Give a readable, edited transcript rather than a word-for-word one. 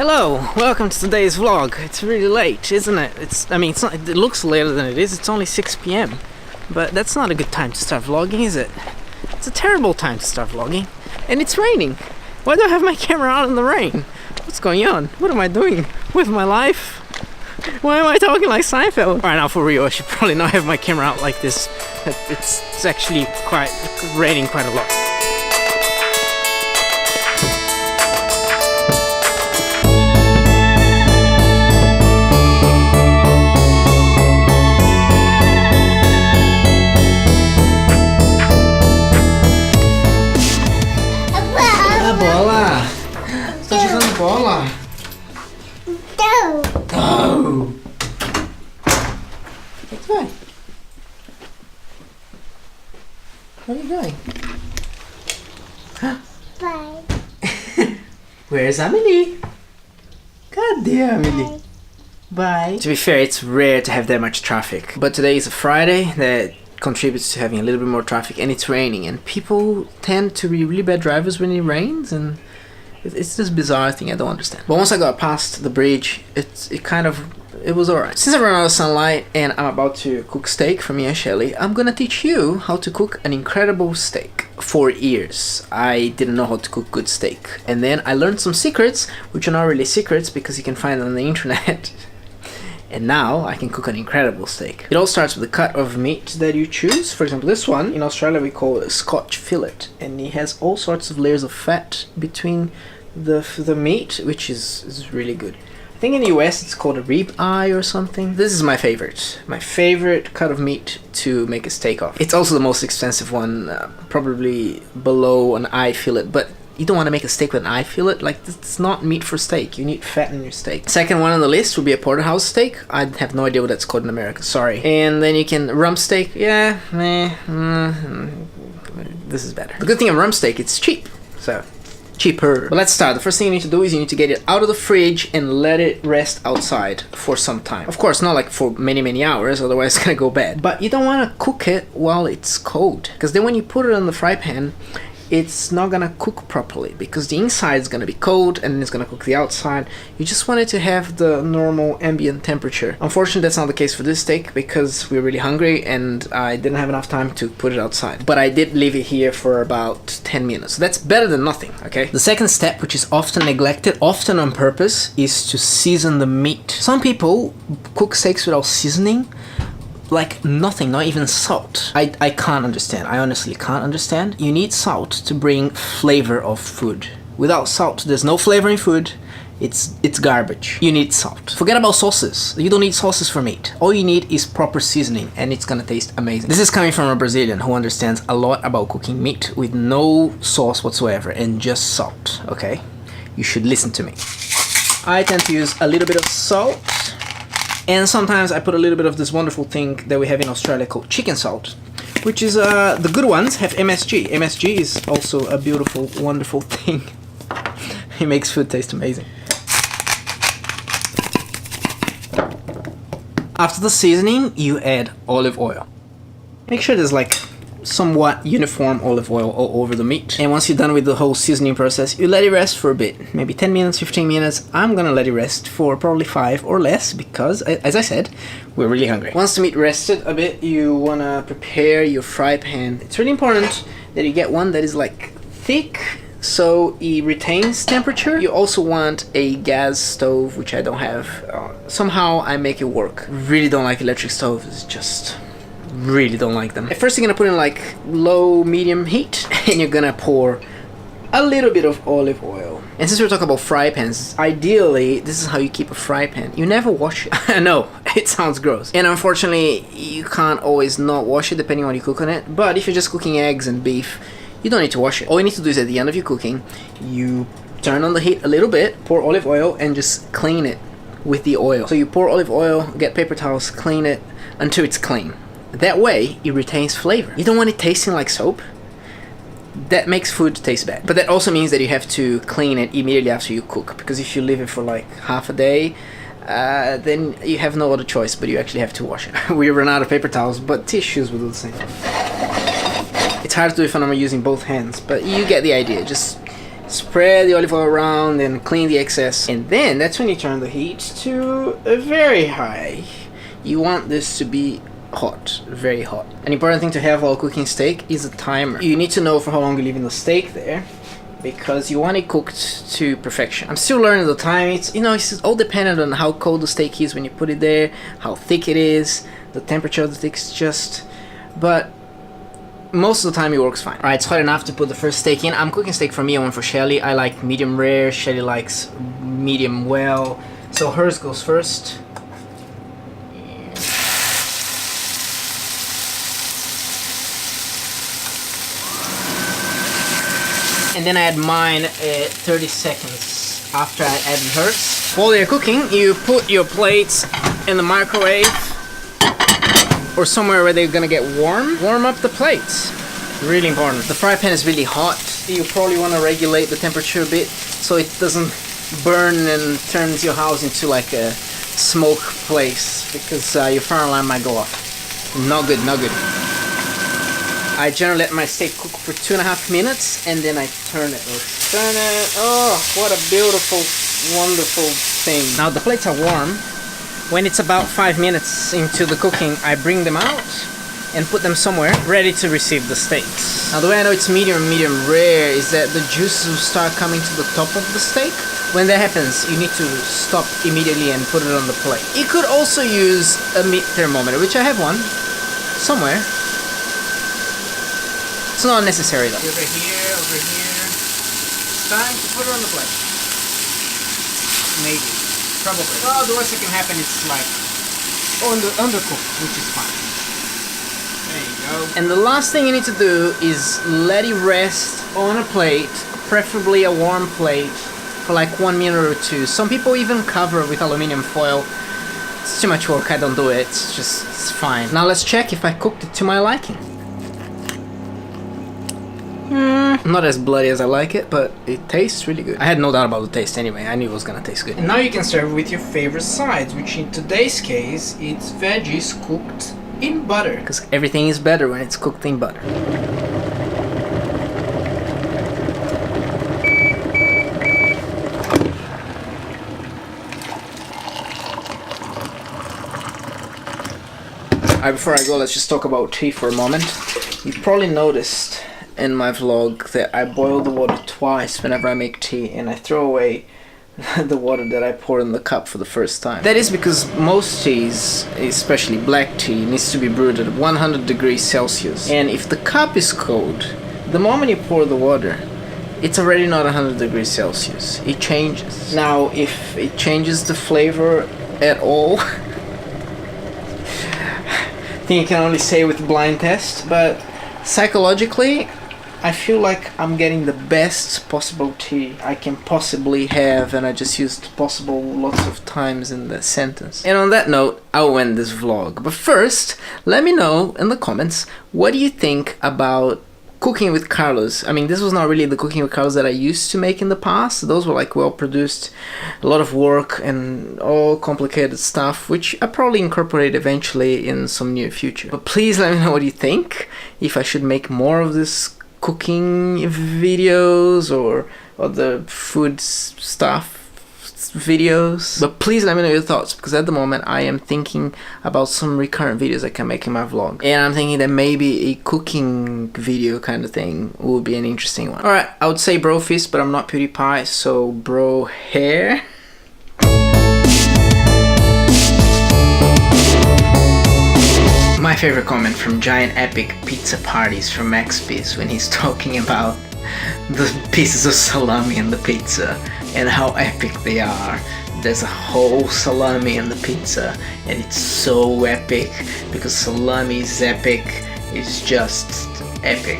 Hello, welcome to today's vlog. It's really late, isn't it? It's not, it looks later than it is. It's only 6 p.m. But that's not a good time to start vlogging, is it? It's a terrible time to start vlogging. And it's raining. Why do I have my camera out in the rain? What's going on? What am I doing with my life? Why am I talking like Seinfeld? Alright, now for real, I should probably not have my camera out like this. It's actually raining quite a lot. Bola! Você tá jogando bola? Não! Não! O que vai? Where are you going? Bye. Where's Amelie? Cadê a Amelie? Bye. To be fair, it's rare to have that much traffic. But today is a Friday that contributes to having a little bit more traffic, and it's raining, and people tend to be really bad drivers when it rains, and it's this bizarre thing I don't understand. But once I got past the bridge, it was alright. Since I ran out of sunlight and I'm about to cook steak for me and Shelly, I'm gonna teach you how to cook an incredible steak. For years I didn't know how to cook good steak, and then I learned some secrets, which are not really secrets because you can find them on the internet. And now I can cook an incredible steak. It all starts with the cut of meat that you choose. For example, this one, in Australia we call it a Scotch fillet. And it has all sorts of layers of fat between the meat, which is really good. I think in the US it's called a rib eye or something. This is my favorite. My favorite cut of meat to make a steak of. It's also the most expensive one, probably below an eye fillet. But you don't want to make a steak with an eye fillet. Like, it's not meat for steak. You need fat in your steak. Second one on the list would be a porterhouse steak. I have no idea what that's called in America. Sorry. And then you can rump steak. Yeah, this is better. The good thing of rump steak, it's cheap. So, cheaper. But let's start. The first thing you need to do is you need to get it out of the fridge and let it rest outside for some time. Of course, not like for many hours, otherwise it's gonna go bad. But you don't want to cook it while it's cold, because then when you put it on the fry pan, it's not gonna cook properly because the inside is gonna be cold and it's gonna cook the outside. You just want it to have the normal ambient temperature. Unfortunately, that's not the case for this steak because we're really hungry and I didn't have enough time to put it outside. But I did leave it here for about 10 minutes. So that's better than nothing, okay? The second step, which is often neglected, often on purpose, is to season the meat. Some people cook steaks without seasoning. Like nothing, not even salt. I can't understand. I honestly can't understand. You need salt to bring flavor of food. Without salt, there's no flavor in food. It's garbage. You need salt. Forget about sauces. You don't need sauces for meat. All you need is proper seasoning and it's gonna taste amazing. This is coming from a Brazilian who understands a lot about cooking meat with no sauce whatsoever and just salt, okay? You should listen to me. I tend to use a little bit of salt. And sometimes I put a little bit of this wonderful thing that we have in Australia called chicken salt, which is, the good ones have MSG. MSG is also a beautiful, wonderful thing. It makes food taste amazing. After the seasoning, you add olive oil. Make sure there's like somewhat uniform olive oil all over the meat. And once you're done with the whole seasoning process, you let it rest for a bit, maybe 10 minutes, 15 minutes. I'm gonna let it rest for probably 5 or less because, as I said, we're really hungry. Once the meat rested a bit, you wanna prepare your fry pan. It's really important that you get one that is like thick so it retains temperature. You also want a gas stove, which I don't have. Somehow I make it work. Really don't like electric stoves. It's just really don't like them. At first you're gonna put in like low medium heat and you're gonna pour a little bit of olive oil. And since we're talking about fry pans, ideally this is how you keep a fry pan. You never wash it. I know, it sounds gross. And unfortunately you can't always not wash it depending on what you cook on it. But if you're just cooking eggs and beef, you don't need to wash it. All you need to do is at the end of your cooking, you turn on the heat a little bit, pour olive oil and just clean it with the oil. So you pour olive oil, get paper towels, clean it until it's clean. That way, it retains flavor. You don't want it tasting like soap. That makes food taste bad. But that also means that you have to clean it immediately after you cook. Because if you leave it for like half a day, then you have no other choice, but you actually have to wash it. We run out of paper towels, but tissues will do the same. It's hard to do if I'm using both hands, but you get the idea. Just Spread the olive oil around and clean the excess. And then that's when you turn the heat to a very high. You want this to be hot, very hot. An important thing to have while cooking steak is a timer. You need to know for how long you're leaving the steak there, because you want it cooked to perfection. I'm still learning the time. It's, you know, it's all dependent on how cold the steak is when you put it there, how thick it is, the temperature of the steak is just, but most of the time it works fine. Alright, it's hot enough to put the first steak in. I'm cooking steak for me and one for Shelly. I like medium rare, Shelly likes medium well, so hers goes first. And then I add mine at 30 seconds after I added hers. While they're cooking, you put your plates in the microwave or somewhere where they're gonna get warm. Warm up the plates. Really important. The fry pan is really hot. You probably want to regulate the temperature a bit so it doesn't burn and turns your house into like a smoke place, because your fire alarm might go off. Not good, not good. I generally let my steak cook for 2.5 minutes and then I turn it. Turn it. Oh, what a beautiful, wonderful thing. Now the plates are warm. When it's about 5 minutes into the cooking, I bring them out and put them somewhere ready to receive the steaks. Now the way I know it's medium rare is that the juices will start coming to the top of the steak. When that happens, you need to stop immediately and put it on the plate. You could also use a meat thermometer, which I have one somewhere. It's not necessary though. Over here, over here. It's time to put it on the plate. Maybe. Probably. Well, the worst that can happen is like undercooked, which is fine. There you go. And the last thing you need to do is let it rest on a plate, preferably a warm plate, for like 1 minute or two. Some people even cover with aluminum foil. It's too much work, I don't do it. It's fine. Now let's check if I cooked it to my liking. Not as bloody as I like it, but it tastes really good. I had no doubt about the taste anyway. I knew it was gonna taste good. And now you can serve with your favorite sides, which in today's case, it's veggies cooked in butter. Because everything is better when it's cooked in butter. Alright, before I go, let's just talk about tea for a moment. You've probably noticed in my vlog that I boil the water twice whenever I make tea, and I throw away the water that I pour in the cup for the first time. That is because most teas, especially black tea, needs to be brewed at 100 degrees Celsius. And if the cup is cold, the moment you pour the water, it's already not 100 degrees Celsius. It changes. Now, if it changes the flavor at all, I think you can only say with blind test, but psychologically, I feel like I'm getting the best possible tea I can possibly have, and I just used possible lots of times in the sentence. And on that note, I'll end this vlog. But first, let me know in the comments, what do you think about cooking with Carlos? I mean, this was not really the cooking with Carlos that I used to make in the past. Those were like well produced, a lot of work and all complicated stuff, which I probably incorporate eventually in some near future. But please let me know what you think, if I should make more of this cooking videos or other food stuff videos. But please let me know your thoughts, because at the moment I am thinking about some recurrent videos I can make in my vlog, and I'm thinking that maybe a cooking video kind of thing will be an interesting one. Alright, I would say bro fist, but I'm not PewDiePie, so bro hair. My favorite comment from Giant Epic Pizza Parties from Maxpiece, when he's talking about the pieces of salami in the pizza and how epic they are. There's a whole salami in the pizza, and it's so epic because salami is epic. It's just epic.